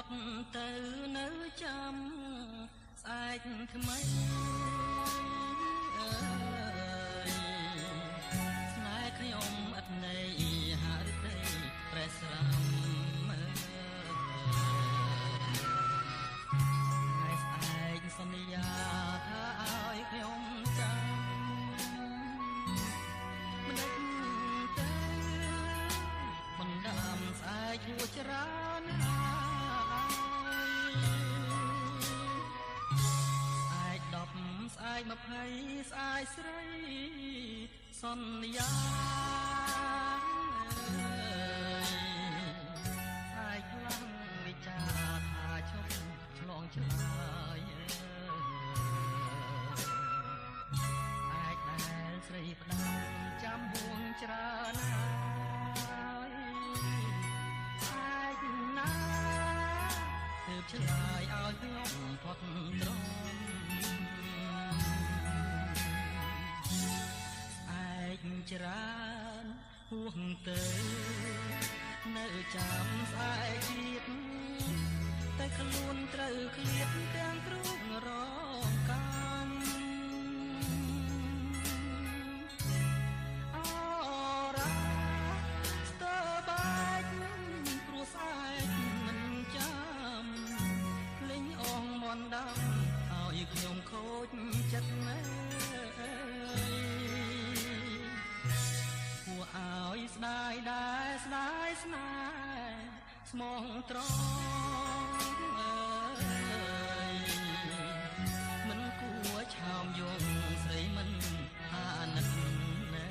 ត់ទៅនៅចាំស្អែកថ្មីអើយស្នេហ៍ខ្ញុំអត់ន័យហារិទេប្រេះស្រាំថ្ងៃស្អែកសន្យាថាឲ្យខ្ញុំចាំមិនដេចទៅបណ្ដាំស្អែកយួរច្រើនស្អែក20ស្អែកស្រីសន្យាស្អែកខ្លាំងវិចាថាឈប់ឆ្លងឆ្លើយស្អែកដែលស្រីផ្ដាំចាំហួងច្រើនហើយស្អែកណាទើបឆ្លើយឲ្យខ្ញុំផុតត្រង់ច្រើនហួងទៅនៅចាំស្អែកទៀតតែខ្លួនត្រូវឃ្លាតទាំងទ្រូងរងកម្មអរ៉ាស្ទើបាច់ព្រោះស្អែកមិនចាំលេងអងមន់ដាំឲ្យខ្ញុំខូចចិត្តណាឲ្យស្ដាយដែរស្ដាយស្នេហ៍ស្មងត្រង់អើយមិនគួរឆោមយងស្រីមិនអាណិតណា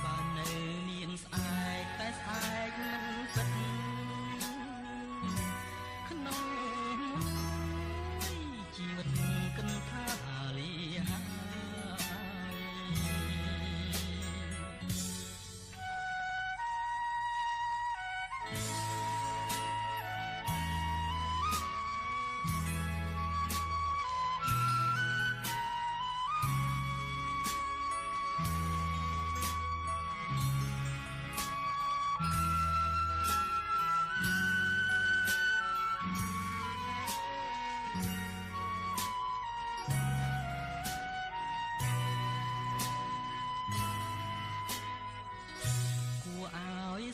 បាននៅនាងស្អែកតែស្អែកមិនពិតក្នុងជីវិតគិនថាលា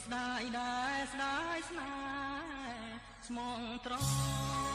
ស្ដាយដែរស្ដាយស្នេហ៍ស្មងត្រង់